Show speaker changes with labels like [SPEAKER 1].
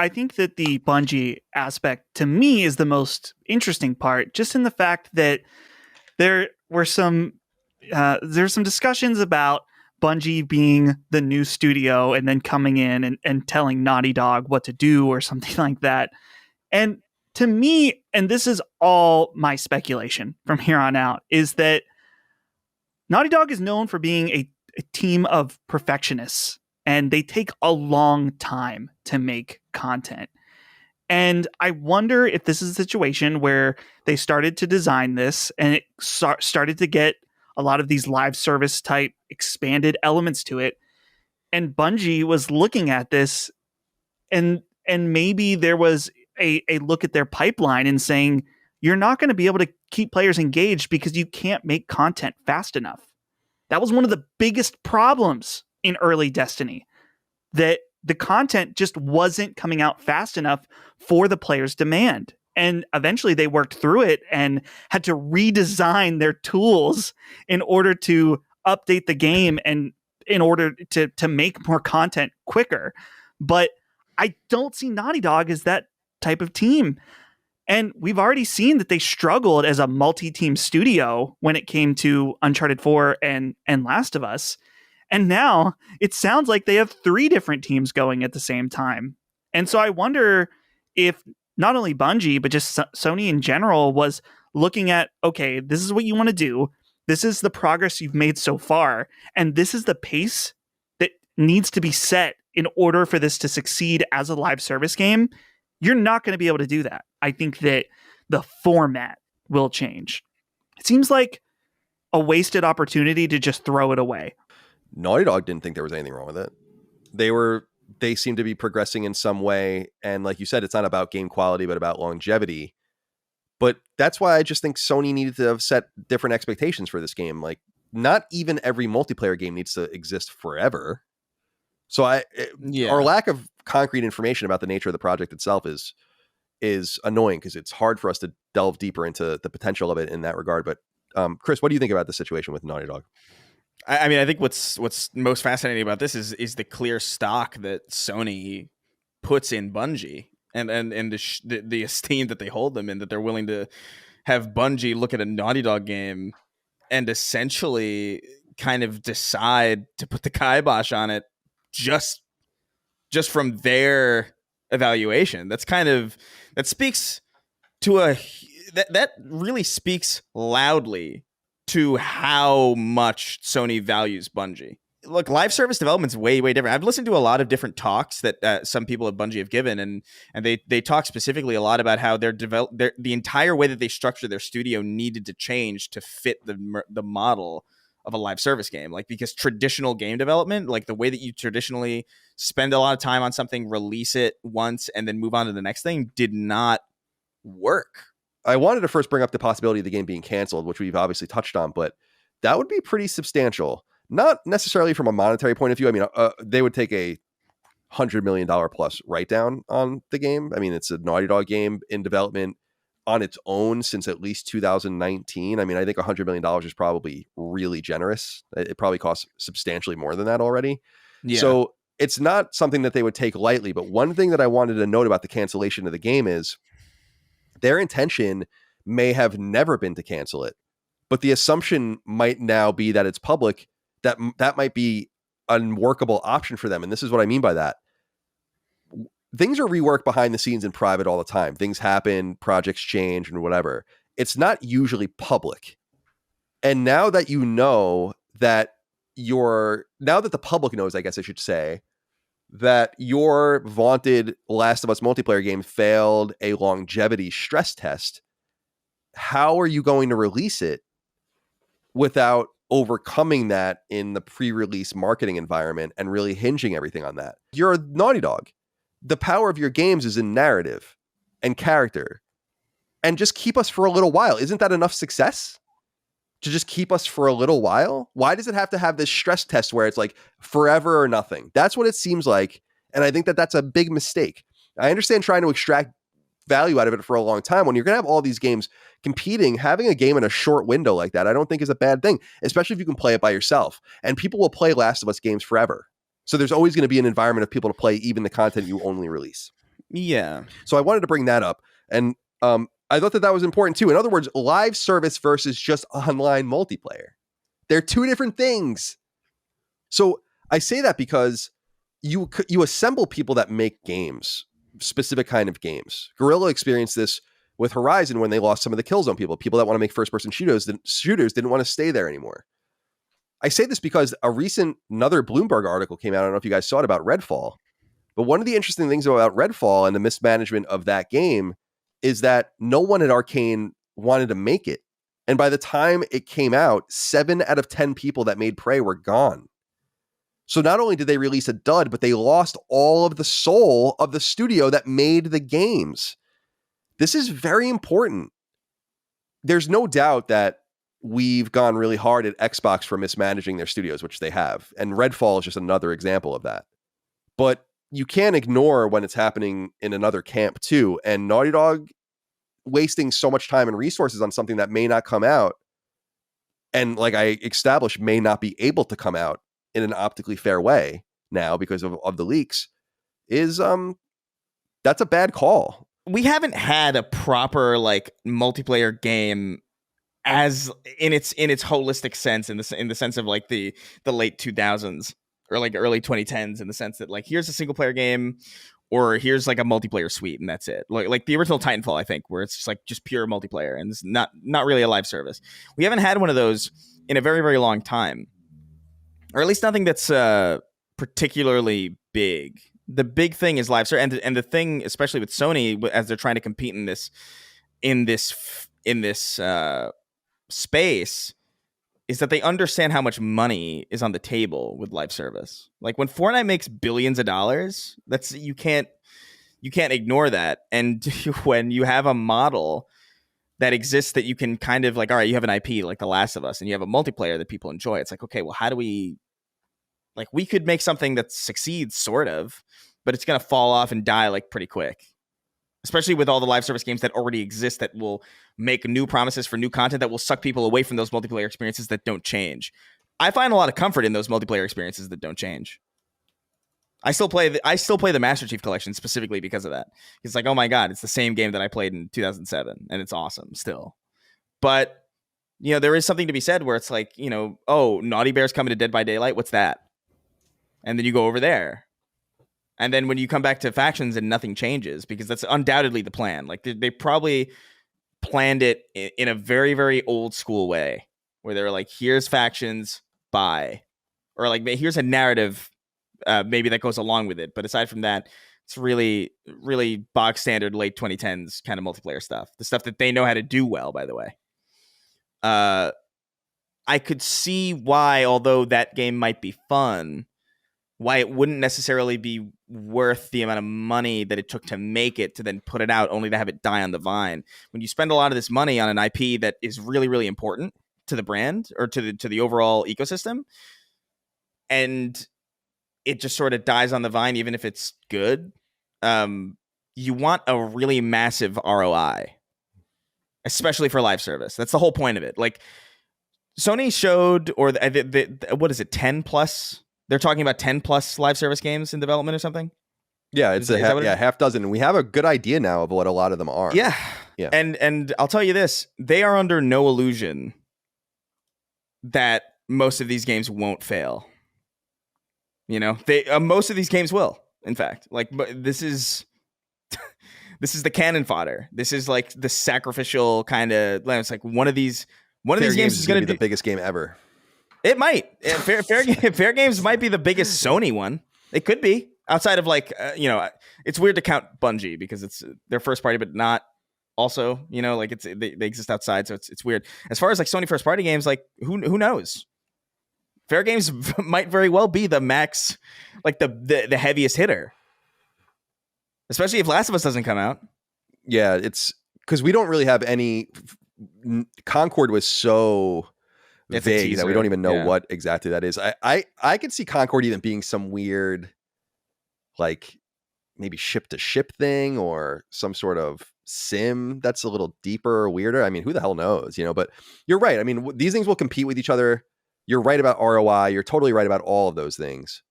[SPEAKER 1] I think that the Bungie aspect to me is the most interesting part, just in the fact that there were some there's some discussions about Bungie being the new studio and then coming in and telling Naughty Dog what to do or something like that. And to me, and this is all my speculation from here on out, is that Naughty Dog is known for being a team of perfectionists, and they take a long time to make content. And I wonder if this is a situation where they started to design this and it started to get a lot of these live service type expanded elements to it. And Bungie was looking at this and maybe there was a look at their pipeline and saying, you're not going to be able to keep players engaged because you can't make content fast enough. That was one of the biggest problems in early Destiny, that the content just wasn't coming out fast enough for the players' demand. And eventually they worked through it and had to redesign their tools in order to update the game and in order to make more content quicker. But I don't see Naughty Dog as that type of team. And we've already seen that they struggled as a multi-team studio when it came to Uncharted 4 and Last of Us. And now it sounds like they have 3 different teams going at the same time. And so I wonder if not only Bungie, but just Sony in general was looking at, okay, this is what you want to do. This is the progress you've made so far. And this is the pace that needs to be set in order for this to succeed as a live service game. You're not going to be able to do that. I think that the format will change. It seems like a wasted opportunity to just throw it away.
[SPEAKER 2] Naughty Dog didn't think there was anything wrong with it. They seem to be progressing in some way. And like you said, it's not about game quality, but about longevity. But that's why I just think Sony needed to have set different expectations for this game. Like, not even every multiplayer game needs to exist forever. So our lack of concrete information about the nature of the project itself is annoying, because it's hard for us to delve deeper into the potential of it in that regard. But Chris, what do you think about the situation with Naughty Dog?
[SPEAKER 3] I mean, I think what's most fascinating about this is the clear stock that Sony puts in Bungie and the esteem that they hold them in, that they're willing to have Bungie look at a Naughty Dog game and essentially kind of decide to put the kibosh on it just from their evaluation. That speaks to that really speaks loudly to how much Sony values Bungie. Look, live service development's way different. I've listened to a lot of different talks that some people at Bungie have given, and they talk specifically a lot about how the entire way that they structure their studio needed to change to fit the model of a live service game. Like, because traditional game development, like the way that you traditionally spend a lot of time on something, release it once, and then move on to the next thing, did not work.
[SPEAKER 2] I wanted to first bring up the possibility of the game being canceled, which we've obviously touched on, but that would be pretty substantial. Not necessarily from a monetary point of view. I mean, they would take a $100 million plus write down on the game. I mean, it's a Naughty Dog game in development on its own since at least 2019. I mean, I think $100 million is probably really generous. It probably costs substantially more than that already. Yeah. So it's not something that they would take lightly. But one thing that I wanted to note about the cancellation of the game is their intention may have never been to cancel it, but the assumption might now be that it's public, that might be a workable option for them. And this is what I mean by that. Things are reworked behind the scenes in private all the time. Things happen, projects change and whatever. It's not usually public. And now that you know that now that the public knows, I guess I should say, that your vaunted Last of Us multiplayer game failed a longevity stress test, how are you going to release it without overcoming that in the pre-release marketing environment and really hinging everything on that? You're a Naughty Dog. The power of your games is in narrative and character. And just keep us for a little while. Isn't that enough success? To just keep us for a little while? Why does it have to have this stress test where it's like forever or nothing? That's what it seems like. And I think that that's a big mistake. I understand trying to extract value out of it for a long time. When you're going to have all these games competing, having a game in a short window like that, I don't think is a bad thing, especially if you can play it by yourself. And people will play Last of Us games forever. So there's always going to be an environment of people to play even the content you only release.
[SPEAKER 3] Yeah.
[SPEAKER 2] So I wanted to bring that up. And I thought that was important too. In other words, live service versus just online multiplayer. They're two different things. So I say that because you assemble people that make games, specific kind of games. Guerrilla experienced this with Horizon when they lost some of the Killzone people. People that want to make first-person shooters didn't want to stay there anymore. I say this because another Bloomberg article came out. I don't know if you guys saw it, about Redfall. But one of the interesting things about Redfall and the mismanagement of that game is that no one at Arcane wanted to make it. And by the time it came out, 7 out of 10 people that made Prey were gone. So not only did they release a dud, but they lost all of the soul of the studio that made the games. This is very important. There's no doubt that we've gone really hard at Xbox for mismanaging their studios, which they have. And Redfall is just another example of that. But you can't ignore when it's happening in another camp too. And Naughty Dog wasting so much time and resources on something that may not come out, and like I established, may not be able to come out in an optically fair way now because of the leaks, is that's a bad call.
[SPEAKER 3] We haven't had a proper like multiplayer game as in its holistic sense, in the sense of like the late 2000s or like early 2010s, in the sense that like here's a single player game, or here's like a multiplayer suite and that's it. Like the original Titanfall, I think, where it's just like just pure multiplayer and it's not really a live service. We haven't had one of those in a very, very long time, or at least nothing that's particularly big. The big thing is live service, and the thing, especially with Sony, as they're trying to compete in this space, is that they understand how much money is on the table with live service. Like when Fortnite makes billions of dollars, that's you can't ignore that. And when you have a model that exists that you can kind of like, all right, you have an IP like The Last of Us, and you have a multiplayer that people enjoy. It's like, okay, well, how do we, like, we could make something that succeeds sort of, but it's going to fall off and die like pretty quick. Especially with all the live service games that already exist that will make new promises for new content that will suck people away from those multiplayer experiences that don't change. I find a lot of comfort in those multiplayer experiences that don't change. I still play the Master Chief Collection specifically because of that. It's like, oh my God, it's the same game that I played in 2007 and it's awesome still. But, you know, there is something to be said where it's like, you know, oh, Naughty Bear's coming to Dead by Daylight. What's that? And then you go over there. And then when you come back to factions and nothing changes, because that's undoubtedly the plan. Like they probably planned it in a very, very old school way where they're like, here's factions, bye. Or like, here's a narrative maybe that goes along with it. But aside from that, it's really, really bog standard late 2010s kind of multiplayer stuff. The stuff that they know how to do well, by the way. I could see why, although that game might be fun, why it wouldn't necessarily be worth the amount of money that it took to make it to then put it out only to have it die on the vine. When you spend a lot of this money on an IP that is really, really important to the brand or to the overall ecosystem, and it just sort of dies on the vine, even if it's good, you want a really massive ROI, especially for live service. That's the whole point of it. Like Sony showed, or what is it, 10 plus? They're talking about 10 plus live service games in development or something.
[SPEAKER 2] Yeah, it's half dozen. And we have a good idea now of what a lot of them are.
[SPEAKER 3] Yeah. And I'll tell you this, they are under no illusion that most of these games won't fail. You know, they most of these games will, in fact. Like, but this is the cannon fodder. This is like the sacrificial kind of. It's like one of these games is going to
[SPEAKER 2] be the biggest game ever.
[SPEAKER 3] It might. Fair Games might be the biggest Sony one. It could be, outside of like, it's weird to count Bungie because it's their first party, but not also, like they exist outside. So it's weird. As far as like Sony first party games, like who knows? Fair Games might very well be the max, like the heaviest hitter, especially if Last of Us doesn't come out.
[SPEAKER 2] Yeah, it's because we don't really have any. Concord was so vague that we don't even know what exactly that is. I could see Concord even being some weird, like maybe ship to ship thing or some sort of sim that's a little deeper or weirder. I mean, who the hell knows, but you're right. I mean, these things will compete with each other. You're right about ROI. You're totally right about all of those things.